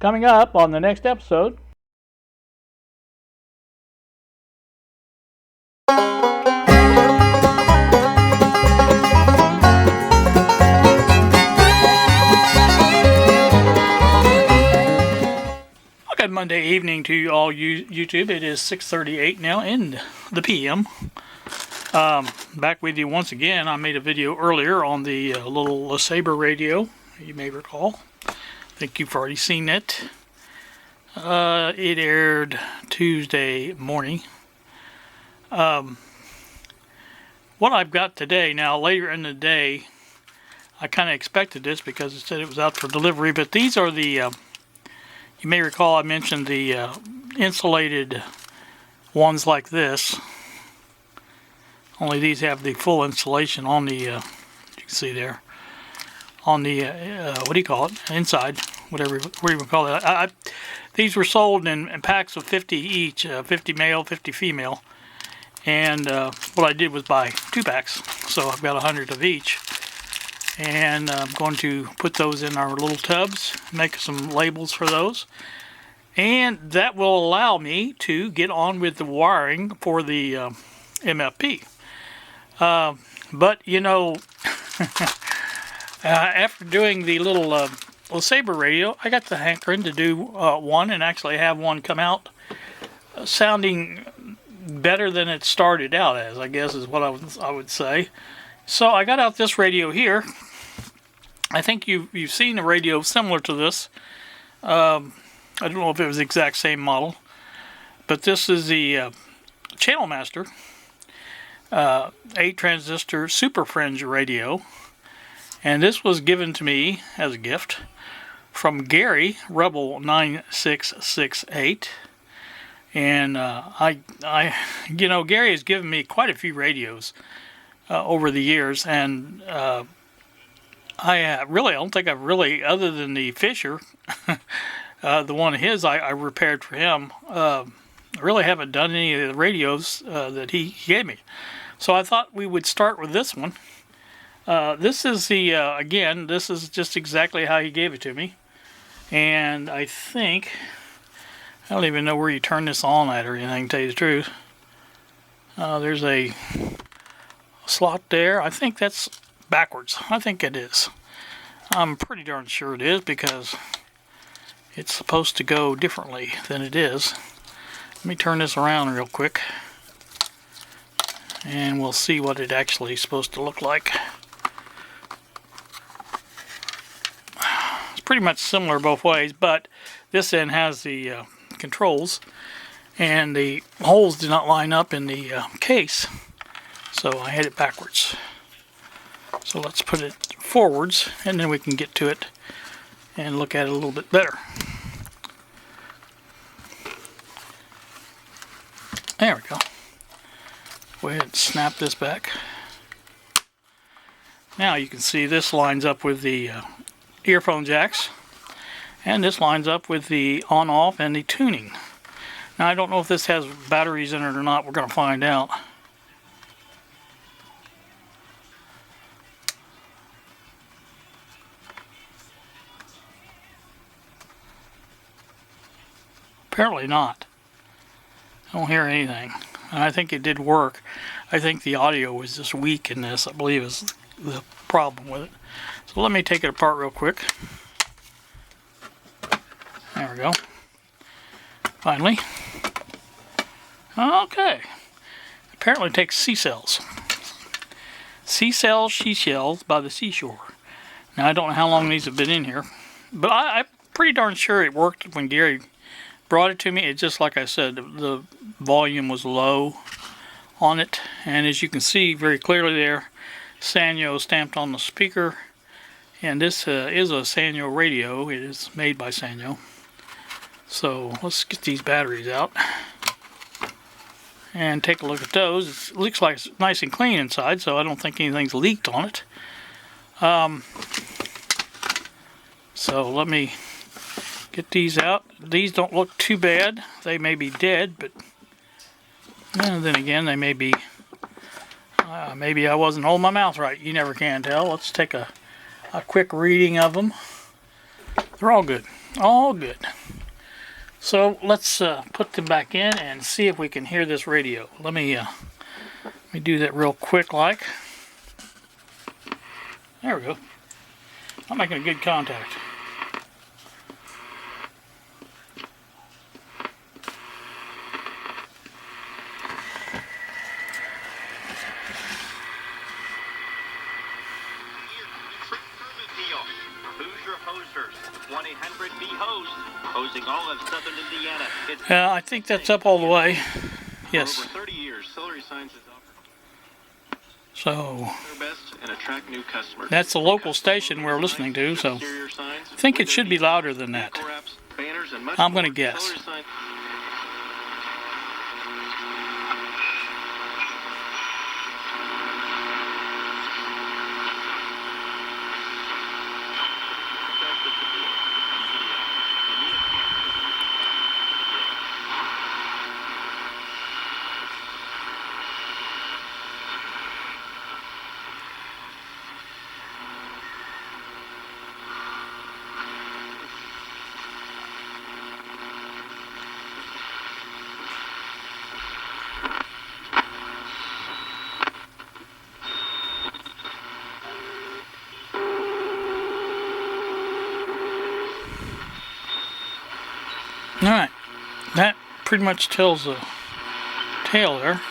Coming up on the next episode. Good Monday evening to you all YouTube. It is 6:38 now in the PM. Back with you once again. I made a video earlier on the little Sabre radio, you may recall. I think you've already seen it. It aired Tuesday morning. What I've got today, now later in the day, I kind of expected this because it said it was out for delivery, but these are the, you may recall I mentioned the insulated ones like this. Only these have the full insulation on the, you can see there, on the, what do you call it, inside, whatever you call it. These were sold in packs of 50 each, 50 male, 50 female. And what I did was buy 2 packs, so I've got 100 of each. And I'm going to put those in our little tubs, make some labels for those. And that will allow me to get on with the wiring for the MFP. But, you know, after doing the little Sabre radio, I got the hankering to do one and actually have one come out sounding better than it started out as, I guess is what I would say. So I got out this radio here. I think you've seen a radio similar to this. I don't know if it was the exact same model, but this is the Channel Master 8 transistor Super Fringe radio, and this was given to me as a gift from Gary Rebel 9668. And you know, Gary has given me quite a few radios over the years, and I don't think I've really, other than the Fisher, the one of his I repaired for him, I really haven't done any of the radios that he gave me. So I thought we would start with this one. This is the, again, this is just exactly how he gave it to me. And I think, I don't even know where you turn this on at or anything, to tell you the truth. There's a slot there. I think that's backwards. I think it is. I'm pretty darn sure it is because it's supposed to go differently than it is. Let me turn this around real quick and we'll see what it actually is supposed to look like. It's pretty much similar both ways, but this end has the controls and the holes do not line up in the case, so I had it backwards. So let's put it forwards and then we can get to it and look at it a little bit better. There we go. Go ahead and snap this back. Now you can see this lines up with the earphone jacks, and this lines up with the on-off and the tuning. Now I don't know if this has batteries in it or not. We're going to find out. Apparently not. I don't hear anything. And I think it did work. I think the audio was just weak in this, I believe, is the problem with it. So let me take it apart real quick. There we go. Finally. Okay. Apparently it takes sea cells. Sea cells, she shells by the seashore. Now I don't know how long these have been in here, but I'm pretty darn sure it worked when Gary brought it to me. It's just like I said, the volume was low on it, and as you can see very clearly there, Sanyo stamped on the speaker. And this is a Sanyo radio. It is made by Sanyo. So let's get these batteries out and take a look at those. It looks like it's nice and clean inside, so I don't think anything's leaked on it. So let me get these out. These don't look too bad. They may be dead, but then again, they may be, maybe I wasn't holding my mouth right. You never can tell. Let's take a quick reading of them. They're all good. All good. So let's put them back in and see if we can hear this radio. Let me do that real quick like. There we go. I'm making a good contact. Hosting all of southern Indiana. Yeah, I think that's up all the way. Yes. For over 30 years, Celery Signs has offered So their best and attract new customers. that's the local station we're listening to, so I think it should be louder than that. I'm going to guess. Alright, that pretty much tells the tale there.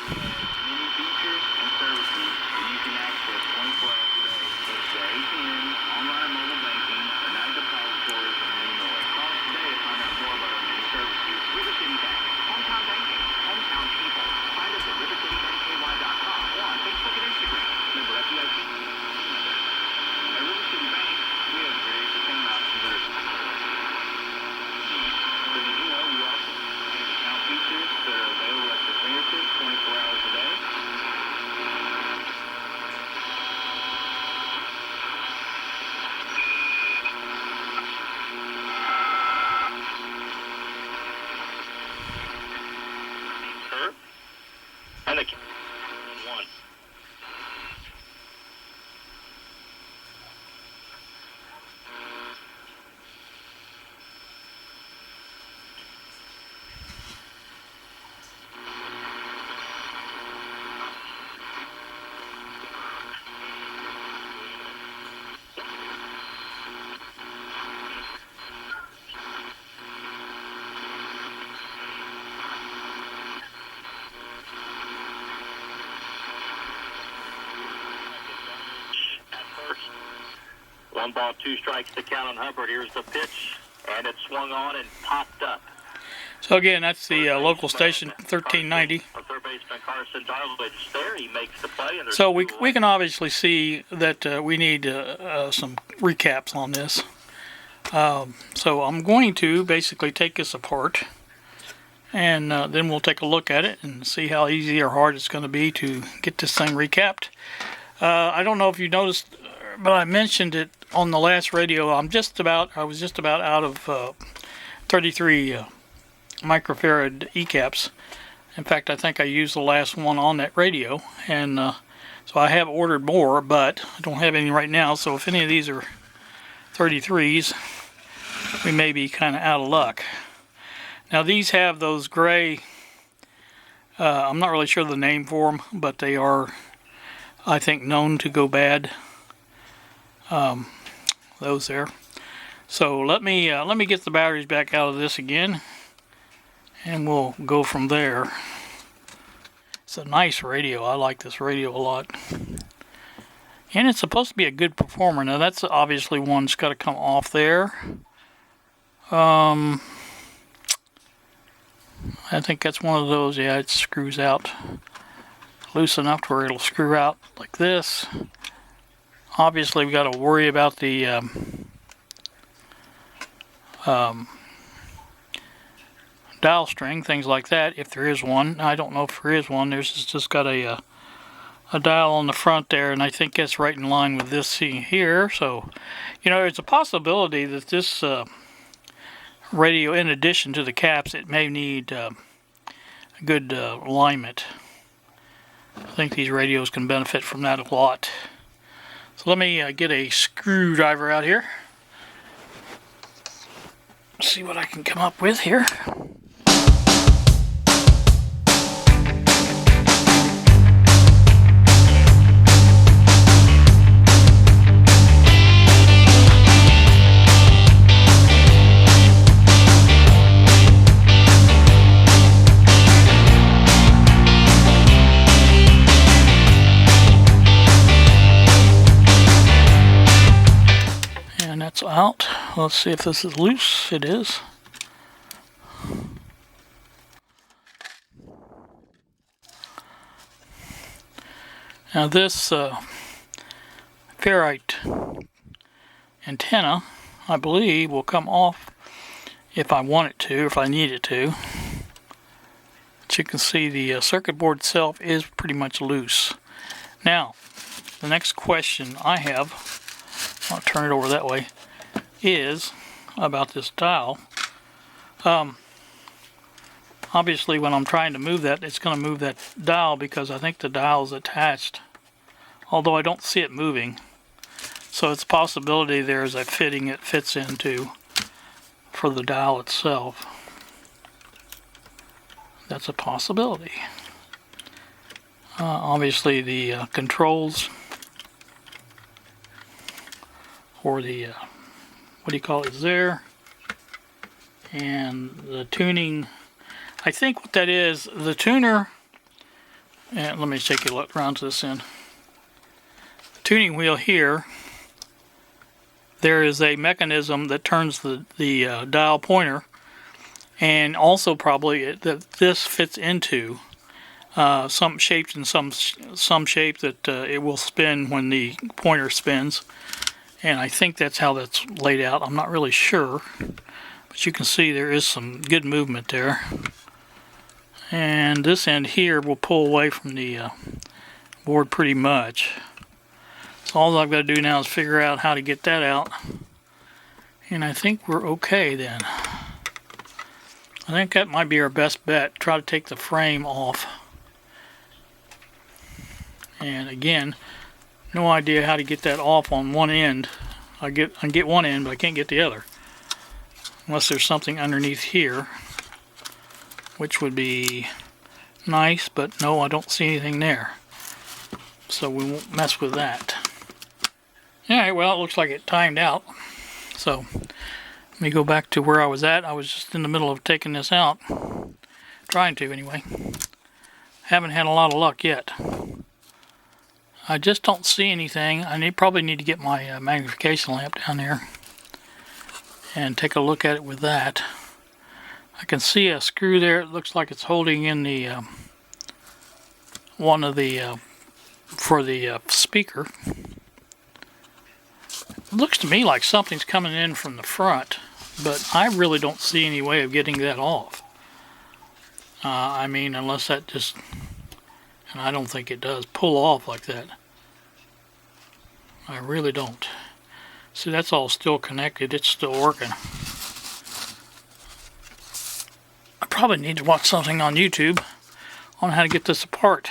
One ball, two strikes to count on Hubbard. Here's the pitch, and it swung on and popped up. So again, that's the local station, 1390. Third baseman Carson Darlovich there. He makes the play. And so we can obviously see that we need some recaps on this. So I'm going to basically take this apart, and then we'll take a look at it and see how easy or hard it's going to be to get this thing recapped. I don't know if you noticed, but I mentioned it on the last radio. I was just about out of 33 microfarad E-caps. In fact, I think I used the last one on that radio, and so I have ordered more, but I don't have any right now. So if any of these are 33s, we may be kind of out of luck. Now these have those gray, I'm not really sure the name for them, but they are, I think, known to go bad. Those there. So let me get the batteries back out of this again, and we'll go from there. It's a nice radio. I like this radio a lot, and it's supposed to be a good performer. Now that's obviously one that's got to come off there. I think that's one of those. Yeah, it screws out loose enough to where it'll screw out like this. Obviously, we got to worry about the dial string, things like that, if there is one. I don't know if there is one. There's just got a dial on the front there, and I think that's right in line with this here. So, you know, there's a possibility that this radio, in addition to the caps, it may need a good alignment. I think these radios can benefit from that a lot. So let me get a screwdriver out here. See what I can come up with here. out. Let's see if this is loose. It is. Now this ferrite antenna, I believe, will come off if I want it to, if I need it to. But you can see the circuit board itself is pretty much loose. Now, the next question I have, I'll turn it over that way, is about this dial. Obviously when I'm trying to move that, it's going to move that dial because I think the dial is attached, although I don't see it moving. So it's a possibility there's a fitting it fits into for the dial itself. That's a possibility. Obviously the controls for the what do you call it is there, and the tuning. I think what that is, the tuner, and let me take a look around to this end. The tuning wheel here, there is a mechanism that turns the dial pointer, and also probably that this fits into some shapes in some shape that it will spin when the pointer spins, and I think that's how that's laid out. I'm not really sure, but you can see there is some good movement there. And this end here will pull away from the board pretty much. So all I've got to do now is figure out how to get that out, and I think we're okay then. I think that might be our best bet. Try to take the frame off. And again, no idea how to get that off on one end. I get one end, but I can't get the other. Unless there's something underneath here, which would be nice, but no, I don't see anything there. So we won't mess with that. Alright, well, it looks like it timed out. So, let me go back to where I was at. I was just in the middle of taking this out. Trying to, anyway. Haven't had a lot of luck yet. I just don't see anything. I probably need to get my magnification lamp down there and take a look at it with that. I can see a screw there. It looks like it's holding in the one of the for the speaker. It looks to me like something's coming in from the front, but I really don't see any way of getting that off. I mean, unless that just, and I don't think it does, pull off like that. I really don't. See, that's all still connected. It's still working. I probably need to watch something on YouTube on how to get this apart.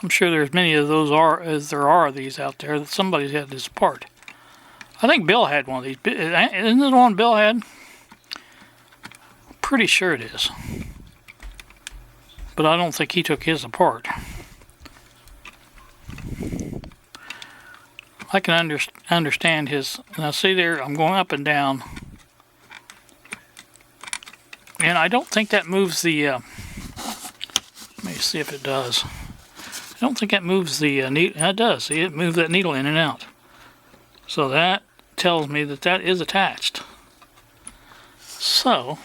I'm sure there's many of those as there are these out there that somebody's had this apart. I think Bill had one of these. Isn't it the one Bill had? Pretty sure it is. But I don't think he took his apart. I can understand his. Now see there, I'm going up and down. And I don't think that moves the, let me see if it does. I don't think that moves the needle. It does. See, it moves that needle in and out. So that tells me that that is attached. So,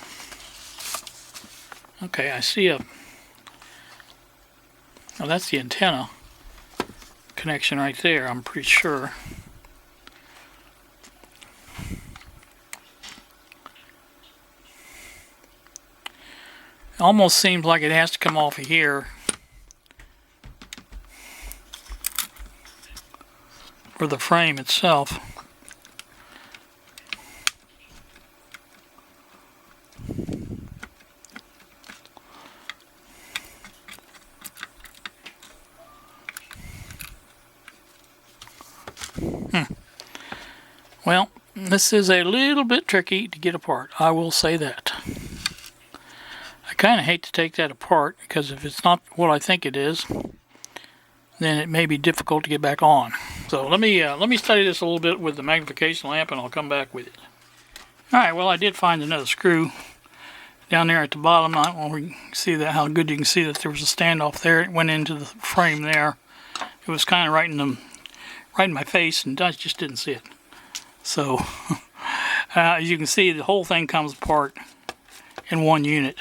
okay, I see a, oh, that's the antenna connection right there, I'm pretty sure. It almost seems like it has to come off of here for the frame itself. Well, this is a little bit tricky to get apart, I will say that. I kind of hate to take that apart because if it's not what I think it is, then it may be difficult to get back on. So let me study this a little bit with the magnification lamp, and I'll come back with it. All right, well, I did find another screw down there at the bottom. I don't know if you can see that, how good you can see that there was a standoff there. It went into the frame there. It was kind of right in my face, and I just didn't see it. So As you can see, the whole thing comes apart in one unit.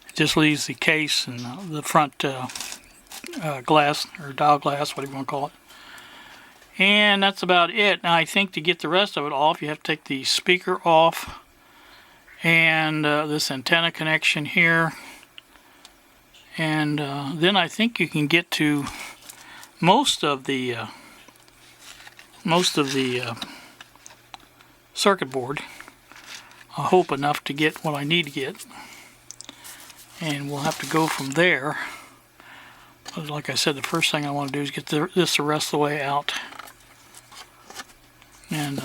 It just leaves the case and the front glass, or dial glass, whatever you want to call it. And that's about it. Now I think to get the rest of it off, you have to take the speaker off, and this antenna connection here. And then I think you can get to most of the circuit board. I hope enough to get what I need to get, and we'll have to go from there. But like I said, the first thing I want to do is get this the rest of the way out. And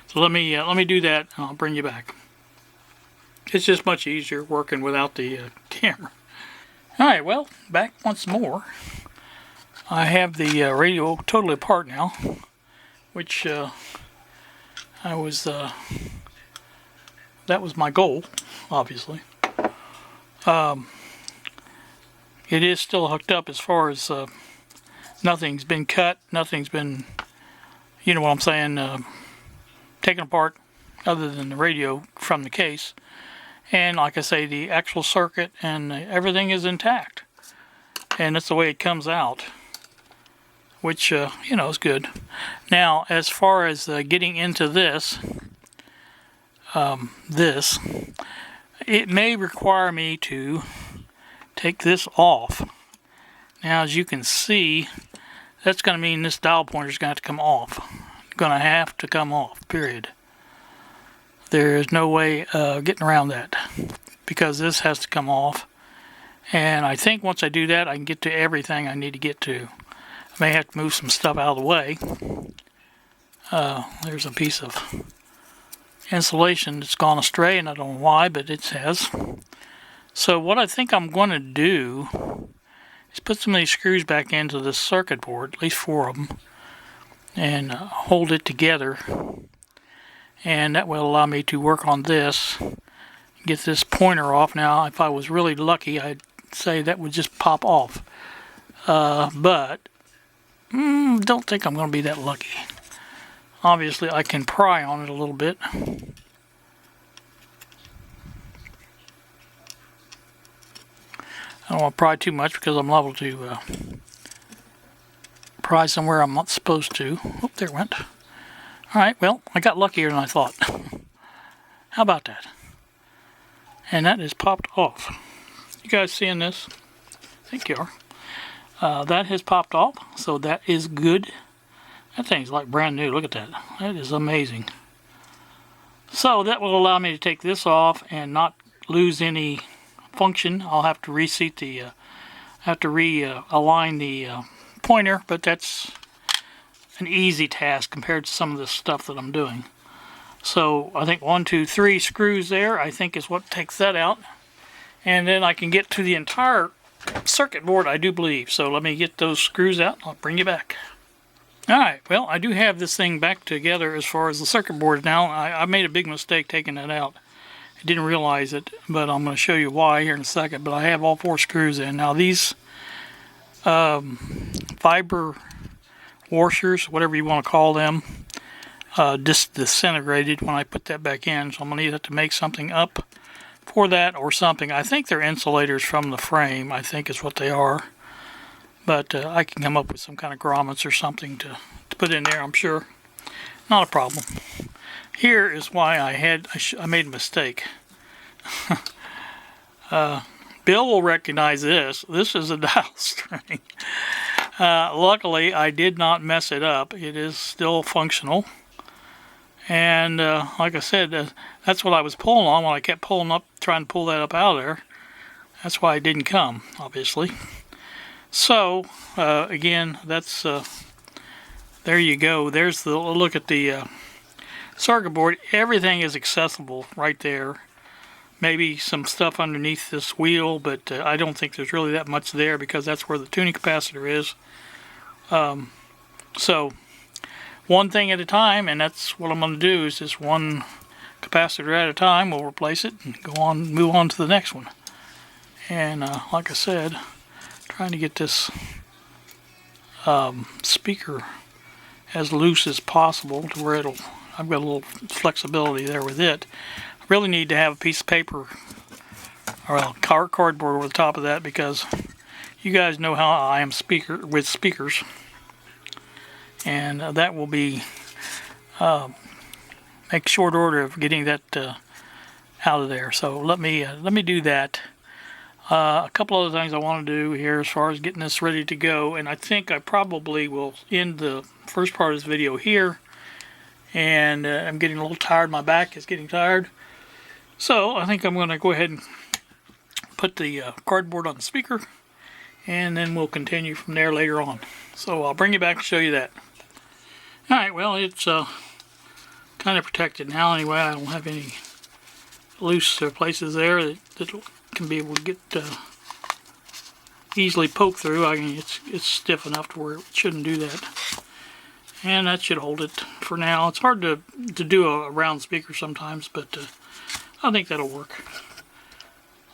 so let me do that, and I'll bring you back. It's just much easier working without the camera. All right, well, back once more. I have the radio totally apart now, which that was my goal, obviously. It is still hooked up as far as nothing's been cut, nothing's been, you know what I'm saying, taken apart other than the radio from the case. And like I say, the actual circuit and everything is intact. And that's the way it comes out, which, you know, is good. Now, as far as getting into this, it may require me to take this off. Now, as you can see, that's going to mean this dial pointer is going to have to come off. Going to have to come off, period. There is no way getting around that, because this has to come off. And I think once I do that, I can get to everything I need to get to. I may have to move some stuff out of the way. There's a piece of insulation that's gone astray, and I don't know why, but it has. So what I think I'm going to do is put some of these screws back into this circuit board, at least 4 of them, and hold it together. And that will allow me to work on this, get this pointer off. Now, if I was really lucky, I'd say that would just pop off. But don't think I'm going to be that lucky. Obviously, I can pry on it a little bit. I don't want to pry too much because I'm liable to pry somewhere I'm not supposed to. Oh, there it went. Alright, well, I got luckier than I thought. How about that? And that is popped off. You guys seeing this? I think you are. That has popped off, so that is good. That thing's like brand new. Look at that. That is amazing. So that will allow me to take this off and not lose any function. I'll have to reseat the, realign the pointer, but that's an easy task compared to some of the stuff that I'm doing. So I think 1, 2, 3 screws there, I think, is what takes that out. And then I can get to the entire circuit board, I do believe. So let me get those screws out, and I'll bring you back. Alright, well, I do have this thing back together as far as the circuit board now. I made a big mistake taking that out. I didn't realize it, but I'm going to show you why here in a second. But I have all 4 screws in. Now these fiber washers, whatever you want to call them, disintegrated when I put that back in. So I'm going to need to make something up for that or something. I think they're insulators from the frame, I think is what they are. But I can come up with some kind of grommets or something to put in there, I'm sure. Not a problem. Here is why I made a mistake. Bill will recognize this. This is a dial string. Luckily, I did not mess it up. It is still functional. And like I said, that's what I was pulling on when I kept pulling up, trying to pull that up out of there. That's why it didn't come, obviously. So, again, that's, there you go. There's the look at the circuit board. Everything is accessible right there. Maybe some stuff underneath this wheel, but I don't think there's really that much there because that's where the tuning capacitor is. So, one thing at a time, and that's what I'm going to do, is just one capacitor at a time. We'll replace it and move on to the next one. And like I said, trying to get this speaker as loose as possible to where it'll I've got a little flexibility there with it. I really need to have a piece of paper or a cardboard over the top of that, because you guys know how I am with speakers, and that will be make short order of getting that out of there. So let me do that. A couple other things I want to do here as far as getting this ready to go, and I think I probably will end the first part of this video here. And I'm getting a little tired. My back is getting tired, so I think I'm going to go ahead and put the cardboard on the speaker, and then we'll continue from there later on. So I'll bring you back and show you that. Alright, well, it's kind of protected now anyway. I don't have any loose places there that can be able to get easily poked through. I mean, it's stiff enough to where it shouldn't do that. And that should hold it for now. It's hard to do a round speaker sometimes, but I think that'll work.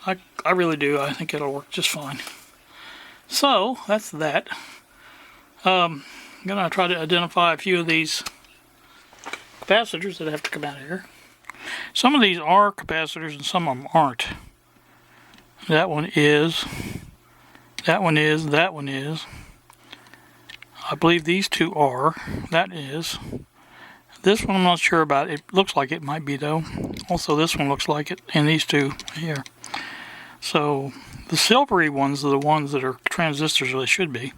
I really do. I think it'll work just fine. So, that's that. I'm going to try to identify a few of these capacitors that have to come out of here. Some of these are capacitors and some of them aren't. That one is. That one is. That one is. I believe these two are. That is. This one I'm not sure about. It looks like it might be though. Also this one looks like it. And these two here. So the silvery ones are the ones that are transistors, or they should be.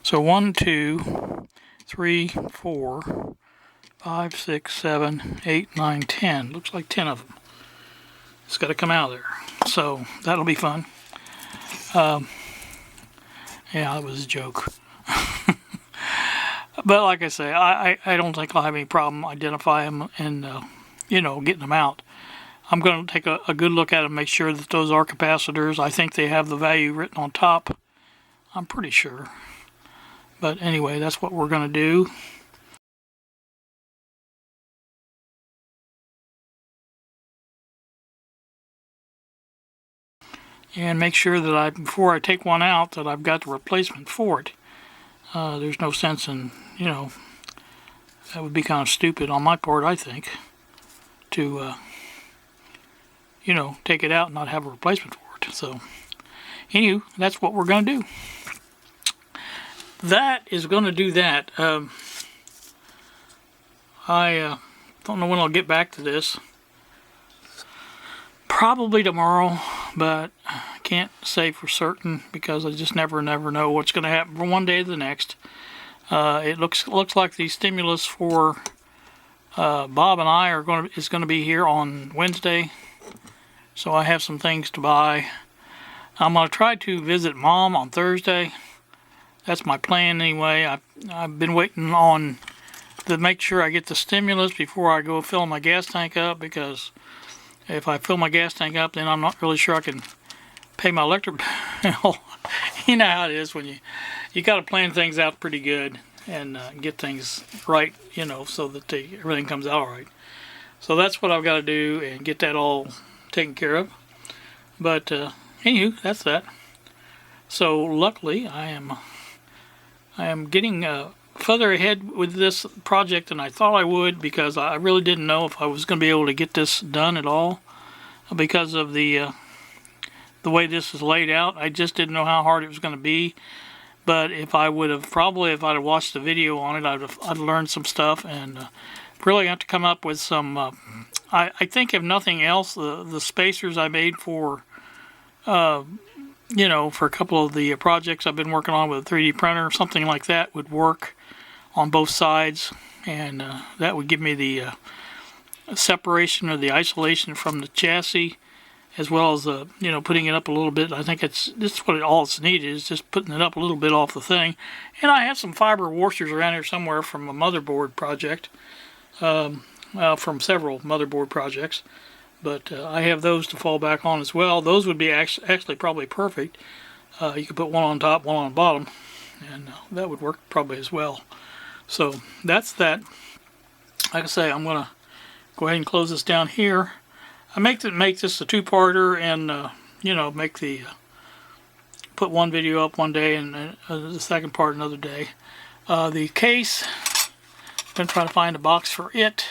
So 1, 2, 3, 4, 5, 6, 7, 8, 9, 10. Looks like 10 of them. It's got to come out of there. So that'll be fun. Yeah, that was a joke. But like I say, I don't think I'll have any problem identifying them and, you know, getting them out. I'm going to take a good look at them, make sure that those are capacitors. I think they have the value written on top. I'm pretty sure. But anyway, that's what we're going to do. And make sure that before I take one out, that I've got the replacement for it. There's no sense in, you know, that would be kind of stupid on my part, I think, to, you know, take it out and not have a replacement for it. So, anywho, that's what we're going to do. That is going to do that. I don't know when I'll get back to this. Probably tomorrow, but I can't say for certain because I just never know what's going to happen from one day to the next. It looks like the stimulus for Bob and I is going to be here on Wednesday, so I have some things to buy. I'm going to try to visit Mom on Thursday. That's my plan anyway. I've been waiting on to make sure I get the stimulus before I go fill my gas tank up, because if I fill my gas tank up, then I'm not really sure I can pay my electric bill. You know how it is when you got to plan things out pretty good and get things right, you know, so that everything comes out all right. So that's what I've got to do and get that all taken care of. But anywho, that's that. So luckily, I am getting further ahead with this project than I thought I would, because I really didn't know if I was going to be able to get this done at all because of the way this is laid out. I just didn't know how hard it was going to be. But if I'd have watched the video on it, I'd learned some stuff, and really have to come up with some. I think if nothing else, the spacers I made for you know, for a couple of the projects I've been working on with a 3D printer, something like that would work on both sides, and that would give me the separation or the isolation from the chassis, as well as you know, putting it up a little bit. I think this is what all it's needed, is just putting it up a little bit off the thing. And I have some fiber washers around here somewhere from a motherboard project, from several motherboard projects. But I have those to fall back on as well. Those would be actually probably perfect. You could put one on top, one on the bottom, and that would work probably as well. So that's that. Like I say, I'm going to go ahead and close this down here. I make this a two-parter, and you know, put one video up one day and the second part another day. The case, I'm going to try to find a box for it.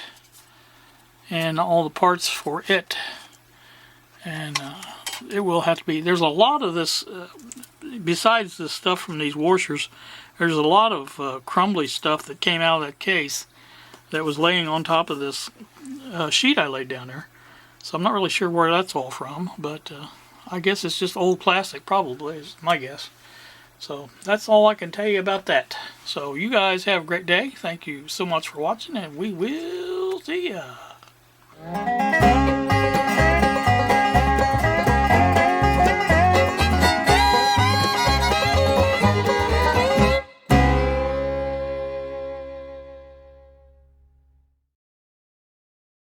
and all the parts for it. And it will have to be, there's a lot of this, besides the stuff from these washers, there's a lot of crumbly stuff that came out of that case that was laying on top of this sheet I laid down there. So I'm not really sure where that's all from, but I guess it's just old plastic, probably, is my guess. So that's all I can tell you about that. So you guys have a great day. Thank you so much for watching, and we will see ya.